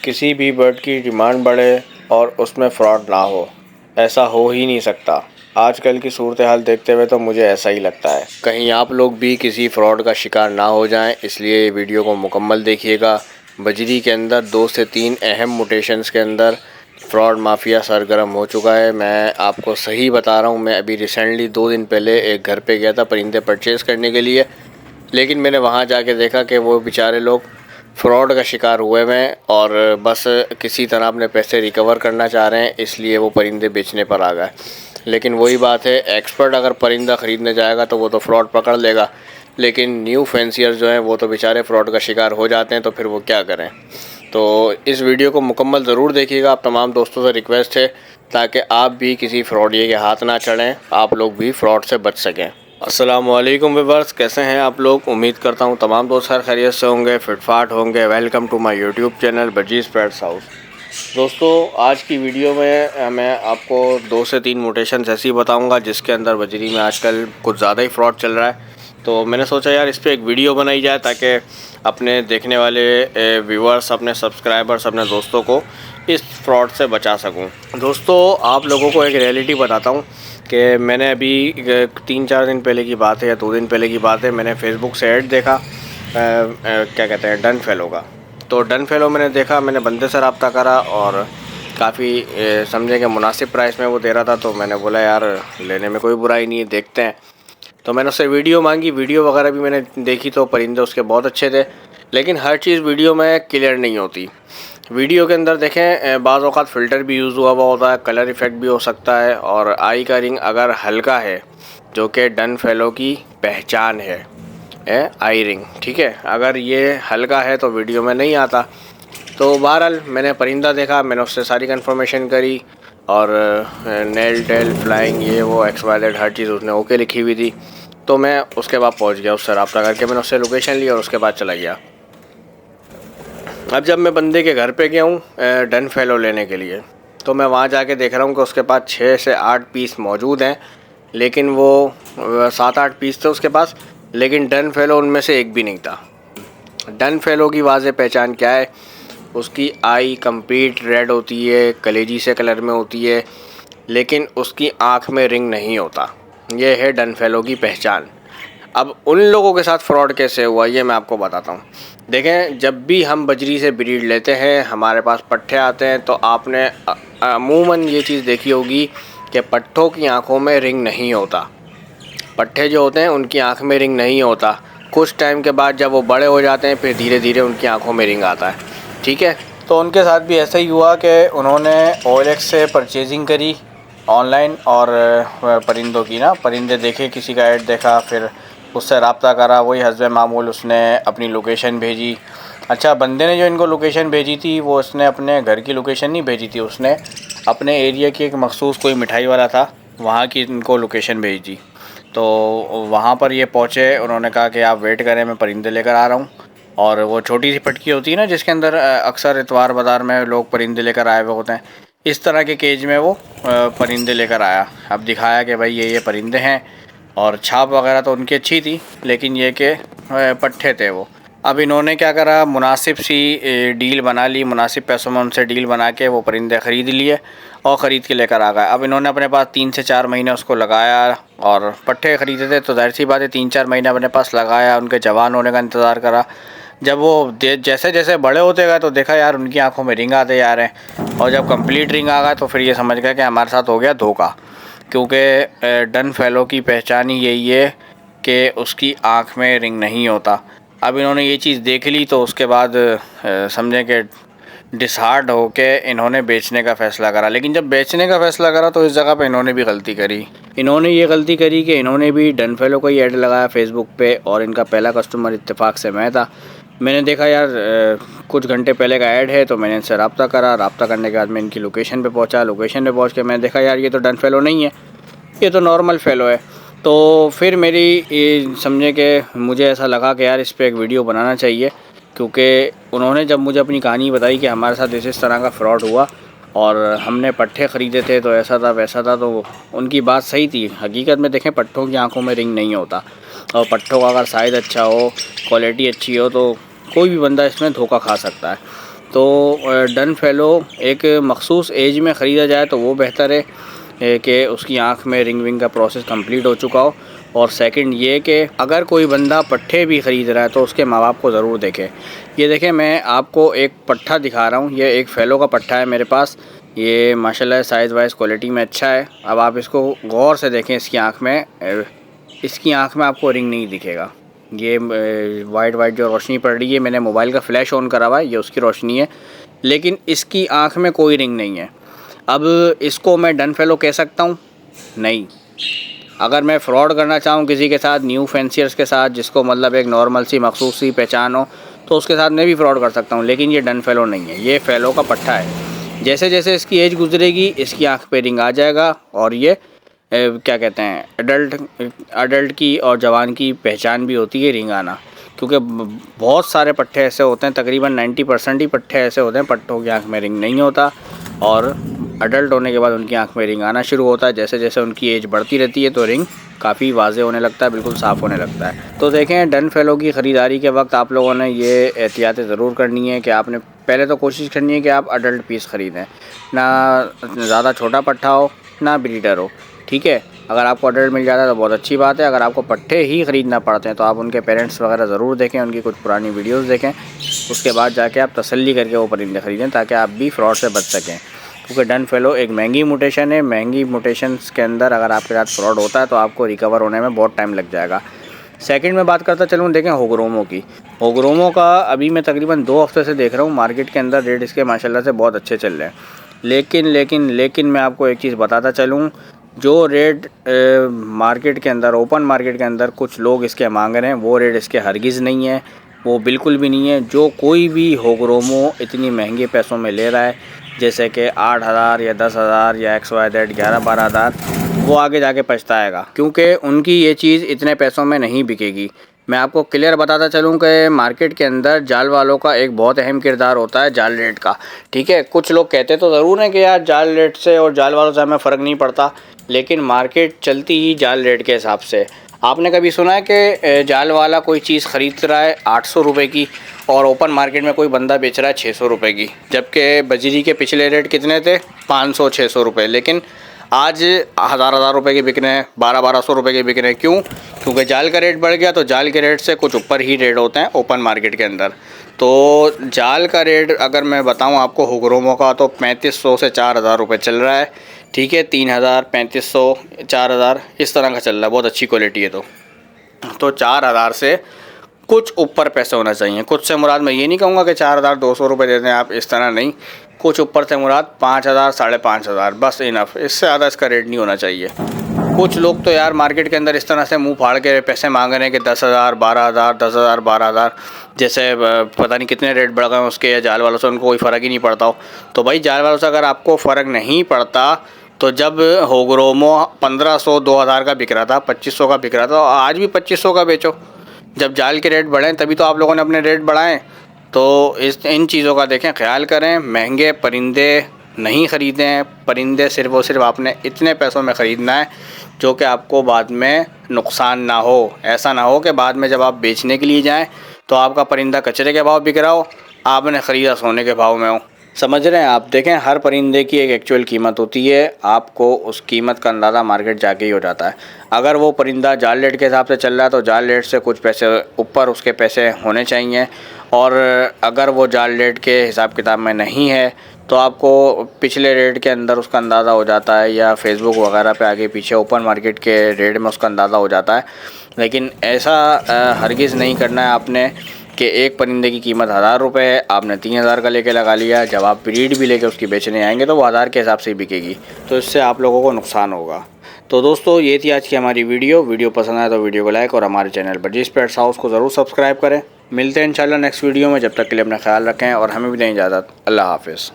किसी भी बर्ड की डिमांड बढ़े और उसमें फ़्रॉड ना हो, ऐसा हो ही नहीं सकता। आजकल की सूरत हाल देखते हुए तो मुझे ऐसा ही लगता है। कहीं आप लोग भी किसी फ्रॉड का शिकार ना हो जाएं, इसलिए वीडियो को मुकम्मल देखिएगा। बजरी के अंदर 2 से 3 अहम म्यूटेशंस के अंदर फ्रॉड माफिया सरगर्म हो चुका है। मैं आपको सही बता रहा हूँ। मैं अभी रिसेंटली 2 दिन पहले एक घर पे गया था परिंदे परचेज़ करने के लिए, लेकिन मैंने वहाँ जाके देखा कि वो बेचारे लोग फ्रॉड का शिकार हुए हुए हैं और बस किसी तरह अपने पैसे रिकवर करना चाह रहे हैं, इसलिए वो परिंदे बेचने पर आ गए। लेकिन वही बात है, एक्सपर्ट अगर परिंदा ख़रीदने जाएगा तो वो तो फ्रॉड पकड़ लेगा, लेकिन न्यू फैंसियर जो हैं वो तो बेचारे फ्रॉड का शिकार हो जाते हैं, तो फिर वो क्या करें। तो इस वीडियो को मुकम्मल ज़रूर देखिएगा। आप तमाम दोस्तों से रिक्वेस्ट है ताकि आप भी किसी फ्रॉडिये के हाथ ना चढ़ें, आप लोग भी फ्रॉड से बच सकें। अस्सलाम वालेकुम व्यूअर्स, कैसे हैं आप लोग? उम्मीद करता हूं तमाम दोस्त खैर खैरियत से होंगे, फिटफाट होंगे। Welcome to my YouTube channel बजीज़ पेट्स हाउस। दोस्तों, आज की वीडियो में मैं आपको 2 से 3 म्यूटेशंस ऐसी बताऊंगा जिसके अंदर बजरी में आजकल कुछ ज़्यादा ही फ्रॉड चल रहा है। तो मैंने सोचा यार इस पर एक वीडियो बनाई जाए ताकि अपने देखने वाले व्यूअर्स, अपने सब्सक्राइबर्स, अपने दोस्तों को इस फ्रॉड से बचा सकूं। दोस्तों, आप लोगों को एक रियलिटी बताता हूं कि मैंने अभी 3-4 दिन पहले की बात है या 2 दिन पहले की बात है, मैंने फेसबुक से ऐड देखा क्या कहते हैं डन फेलो का। तो डन फेलो मैंने देखा, मैंने बंदे से रब्ता करा और काफ़ी समझे कि मुनासिब प्राइस में वो दे रहा था। तो मैंने बोला यार लेने में कोई बुराई नहीं है, देखते हैं। तो मैंने उससे वीडियो मांगी, वीडियो वगैरह भी मैंने देखी तो परिंदे उसके बहुत अच्छे थे, लेकिन हर चीज़ वीडियो में क्लियर नहीं होती। वीडियो के अंदर देखें बाज़ औक़ात फ़िल्टर भी यूज़ हुआ हुआ होता है, कलर इफ़ेक्ट भी हो सकता है, और आई का रिंग अगर हल्का है, जो कि डन फेलो की पहचान है आई रिंग, ठीक है, अगर ये हल्का है तो वीडियो में नहीं आता। तो बहरहाल मैंने परिंदा देखा, मैंने उससे सारी कन्फर्मेशन करी और नेल टेल फ्लाइंग ये वो XYZ हर चीज़ उसने ओके लिखी हुई थी। तो मैं उसके बाद पहुंच गया, उससे रब्ता करके मैंने उससे लोकेशन ली और उसके बाद चला गया। अब जब मैं बंदे के घर पे गया हूँ डन फेलो लेने के लिए, तो मैं वहाँ जाके देख रहा हूँ कि उसके पास 6 से 8 पीस मौजूद हैं, लेकिन वो 7-8 पीस थे उसके पास, लेकिन डन फेलो उनमें से एक भी नहीं था। डन फेलो की वाज़ेह पहचान क्या है? उसकी आई कंप्लीट रेड होती है, कलेजी से कलर में होती है, लेकिन उसकी आँख में रिंग नहीं होता। ये है डन फेलो की पहचान। अब उन लोगों के साथ फ्रॉड कैसे हुआ ये मैं आपको बताता हूँ। देखें, जब भी हम बजरी से ब्रीड लेते हैं, हमारे पास पट्ठे आते हैं, तो आपने अमूमन ये चीज़ देखी होगी कि पट्ठों की आंखों में रिंग नहीं होता। पट्ठे जो होते हैं उनकी आंख में रिंग नहीं होता। कुछ टाइम के बाद जब वो बड़े हो जाते हैं, फिर धीरे धीरे उनकी आंखों में रिंग आता है, ठीक है। तो उनके साथ भी ऐसा ही हुआ कि उन्होंने OLX से परचेजिंग करी ऑनलाइन, और परिंदों की ना, परिंदे देखे, किसी का ऐड देखा, फिर उससे रब्ता करा, वही हस्बे मामूल उसने अपनी लोकेशन भेजी। अच्छा, बंदे ने जो इनको लोकेशन भेजी थी वो उसने अपने घर की लोकेशन नहीं भेजी थी, उसने अपने एरिया की एक मखसूस कोई मिठाई वाला था वहाँ की इनको लोकेशन भेजी। तो वहाँ पर ये पहुँचे, उन्होंने कहा कि आप वेट करें, मैं परिंदे लेकर आ रहा हूँ। और वो छोटी सी पटकी होती है ना जिसके अंदर अक्सर इतवार बाज़ार में लोग परिंदे लेकर आए हुए होते हैं, इस तरह के केज में वो परिंदे लेकर आया। अब दिखाया कि भाई ये परिंदे हैं, और छाप वगैरह तो उनकी अच्छी थी, लेकिन ये कि पट्ठे थे वो। अब इन्होंने क्या करा, मुनासिब सी डील बना ली, मुनासिब पैसों में उनसे डील बना के वो परिंदे ख़रीद लिए और ख़रीद के लेकर आ गए। अब इन्होंने अपने पास 3 से 4 महीने उसको लगाया, और पट्ठे ख़रीदे थे तो जाहिर सी बात है 3-4 महीने अपने पास लगाया, उनके जवान होने का इंतज़ार करा। जब वो जैसे जैसे बड़े होते गए तो देखा यार उनकी आंखों में रिंग आते जा रहे हैं, और जब कंप्लीट रिंग आ गया तो फिर ये समझ गया कि हमारे साथ हो गया धोखा, क्योंकि डन फेलो की पहचान ही यही है कि उसकी आँख में रिंग नहीं होता। अब इन्होंने ये चीज़ देख ली तो उसके बाद समझें कि डिसहार्ट होके इन्होंने बेचने का फ़ैसला करा। लेकिन जब बेचने का फ़ैसला करा तो इस जगह पे इन्होंने भी गलती करी। इन्होंने ये गलती करी कि इन्होंने भी डन फेलो का ही ऐड लगाया फेसबुक पे, और इनका पहला कस्टमर इत्तेफाक से मैं था। मैंने देखा यार कुछ घंटे पहले का ऐड है, तो मैंने इनसे रब्ता करा। रब्ता करने के बाद मैं इनकी लोकेशन पे पहुंचा। लोकेशन पे पहुंच के मैंने देखा यार ये तो डन फेलो नहीं है, ये तो नॉर्मल फेलो है। तो फिर मेरी ये समझे कि मुझे ऐसा लगा कि यार इस पर एक वीडियो बनाना चाहिए, क्योंकि उन्होंने जब मुझे अपनी कहानी बताई कि हमारे साथ इस तरह का फ़्रॉड हुआ और हमने पट्ठे ख़रीदे थे तो ऐसा था वैसा था, तो उनकी बात सही थी। हकीकत में देखें, पट्ठों की आंखों में रिंग नहीं होता, और पट्ठों का अगर साइज़ अच्छा हो, क्वालिटी अच्छी हो, तो कोई भी बंदा इसमें धोखा खा सकता है। तो डन फेलो एक मखसूस एज में ख़रीदा जाए तो वो बेहतर है कि उसकी आँख में रिंग विंग का प्रोसेस कंप्लीट हो चुका हो। और सेकंड ये कि अगर कोई बंदा पट्ठे भी ख़रीद रहा है तो उसके माँ बाप को ज़रूर देखें। ये देखें, मैं आपको एक पट्ठा दिखा रहा हूँ। ये एक फेलो का पट्ठा है मेरे पास। ये माशाल्लाह साइज़ वाइज क्वालिटी में अच्छा है। अब आप इसको गौर से देखें, इसकी आँख में आपको रिंग नहीं दिखेगा। ये वाइट जो रोशनी पड़ रही है, मैंने मोबाइल का फ़्लैश ऑन करा हुआ है, ये उसकी रोशनी है, लेकिन इसकी आँख में कोई रिंग नहीं है। अब इसको मैं डन फेलो कह सकता हूँ? नहीं। अगर मैं फ़्रॉड करना चाहूँ किसी के साथ, न्यू फैंसियर्स के साथ, जिसको मतलब एक नॉर्मल सी मखसूस सी पहचान हो, तो उसके साथ मैं भी फ़्रॉड कर सकता हूँ। लेकिन ये डन फेलो नहीं है, ये फेलो का पट्ठा है। जैसे जैसे इसकी एज गुजरेगी इसकी आँख पे रिंग आ जाएगा और ये क्या कहते हैं, अडल्ट की और जवान की पहचान भी होती है रिंग आना। क्योंकि बहुत सारे पट्ठे ऐसे होते हैं, तकरीबन 90% ही पट्ठे ऐसे होते हैं पट्टों की आँख में रिंग नहीं होता, और अडल्ट होने के बाद उनकी आँख में रिंग आना शुरू होता है। जैसे जैसे उनकी एज बढ़ती रहती है तो रिंग काफ़ी वाज़े होने लगता है, बिल्कुल साफ़ होने लगता है। तो देखें, डन फेलो की ख़रीदारी के वक्त आप लोगों ने ये एहतियातें ज़रूर करनी है कि आपने पहले तो कोशिश करनी है कि आप अडल्ट पीस ख़रीदें, ना ज़्यादा छोटा पट्ठा हो ना ब्रीडर हो, ठीक है। अगर आपको अडल्ट मिल जाता है तो बहुत अच्छी बात है। अगर आपको पट्ठे ही ख़रीदना पड़ते हैं तो आप उनके पेरेंट्स वगैरह ज़रूर देखें, उनकी कुछ पुरानी वीडियोस देखें, उसके बाद जाके आप तसल्ली करके वो परिंदे ख़रीदें ताकि आप भी फ्रॉड से बच सकें। क्योंकि डन फेलो एक महंगी म्यूटेशन है। महंगी म्यूटेशंस के अंदर अगर आपके साथ फ्रॉड होता है तो आपको रिकवर होने में बहुत टाइम लग जाएगा। सेकंड में बात करता चलूँ, देखें होगरोमो की। होगरोमो का अभी मैं तकरीबन 2 हफ्ते से देख रहा हूँ मार्केट के अंदर रेट इसके माशाल्लाह से बहुत अच्छे चल रहे हैं। लेकिन मैं आपको एक चीज़ बताता चलूँ, जो रेट मार्केट के अंदर, ओपन मार्केट के अंदर कुछ लोग इसके मांग रहे हैं, वो रेट इसके हरगिज़ नहीं है, वो बिल्कुल भी नहीं है। जो कोई भी होगरोमो इतनी महंगे पैसों में ले रहा है, जैसे कि 8,000 या 10,000 या XYZ 11-12 हज़ार, वो आगे जाके पछताएगा, क्योंकि उनकी ये चीज़ इतने पैसों में नहीं बिकेगी। मैं आपको क्लियर बताता चलूँ कि मार्केट के अंदर जाल वालों का एक बहुत अहम किरदार होता है जाल रेट का, ठीक है। कुछ लोग कहते तो ज़रूर हैं कि यार जाल रेट से और जाल वालों से हमें फ़र्क नहीं पड़ता, लेकिन मार्केट चलती ही जाल रेट के हिसाब से। आपने कभी सुना है कि जाल वाला कोई चीज़ ख़रीद रहा है 800 रुपये की और ओपन मार्केट में कोई बंदा बेच रहा है 600 रुपये की, जबकि बजरी के पिछले रेट कितने थे? 500-600 रुपये, लेकिन आज हज़ार रुपये के बिक रहे हैं, 1200 रुपये के बिक रहे हैं। क्यों? क्योंकि जाल का रेट बढ़ गया, तो जाल के रेट से कुछ ऊपर ही रेट होते हैं ओपन मार्केट के अंदर। तो जाल का रेट अगर मैं बताऊं आपको होगरोमो का, तो 3500 से 4,000 रुपये चल रहा है, ठीक है। 3,000, 3500, 4,000 इस तरह का चल रहा है। बहुत अच्छी क्वालिटी है तो 4,000 से कुछ ऊपर पैसे होना चाहिए। कुछ से मुराद मैं ये नहीं कहूँगा कि 4,200 रुपये दे दें आप, इस तरह नहीं। कुछ ऊपर से मुराद 5,000, 5,500, बस इनफ, इससे ज़्यादा इसका रेट नहीं होना चाहिए। कुछ लोग तो यार मार्केट के अंदर इस तरह से मुंह फाड़ के पैसे मांग रहे हैं कि 10,000, 12,000, 10,000, 12,000, जैसे पता नहीं कितने रेट बढ़ गए उसके, या जाल वालों से उनको कोई फ़र्क ही नहीं पड़ता हो। तो भाई, जाल वालों से अगर आपको फ़र्क नहीं पड़ता, तो जब होगरोमो 1500, 2,000 का बिक रहा था, 2500 का बिक रहा था, आज भी 2500 का बेचो। जब जाल के रेट बढ़ें तभी तो आप लोगों ने अपने रेट बढ़ाएं। तो इन चीज़ों का देखें, ख्याल करें, महंगे परिंदे नहीं ख़रीदें। परिंदे सिर्फ़ और सिर्फ आपने इतने पैसों में ख़रीदना है जो कि आपको बाद में नुकसान ना हो। ऐसा ना हो कि बाद में जब आप बेचने के लिए जाएं तो आपका परिंदा कचरे के भाव बिक रहा हो, आपने ख़रीदा सोने के भाव में हो। समझ रहे हैं आप? देखें, हर परिंदे की एक एक्चुअल कीमत होती है, आपको उस कीमत का अंदाज़ा मार्केट जाके ही हो जाता है। अगर वो परिंदा जाल रेट के हिसाब से चल रहा है तो जाल रेट से कुछ पैसे ऊपर उसके पैसे होने चाहिए, और अगर वो जाल रेट के हिसाब किताब में नहीं है तो आपको पिछले रेट के अंदर उसका अंदाज़ा हो जाता है, या फेसबुक वगैरह पे आगे पीछे ओपन मार्केट के रेट में उसका अंदाज़ा हो जाता है। लेकिन ऐसा हरगिज़ नहीं करना है आपने कि एक परिंदे की कीमत 1,000 रुपये है, आपने 3,000 का लेके लगा लिया। जब आप ब्रीड भी लेके उसकी बेचने आएंगे तो वो 1,000 के हिसाब से ही बिकेगी, तो इससे आप लोगों को नुकसान होगा। तो दोस्तों, ये थी आज की हमारी वीडियो पसंद आए तो वीडियो को लाइक और हमारे चैनल पर जिस पेट्स हाउस को ज़रूर सब्सक्राइब करें। मिलते हैं इंशाल्लाह नेक्स्ट वीडियो में। जब तक के लिए अपना ख्याल रखें और हमें भी दें इजाज़त। अल्लाह हाफ़िज़।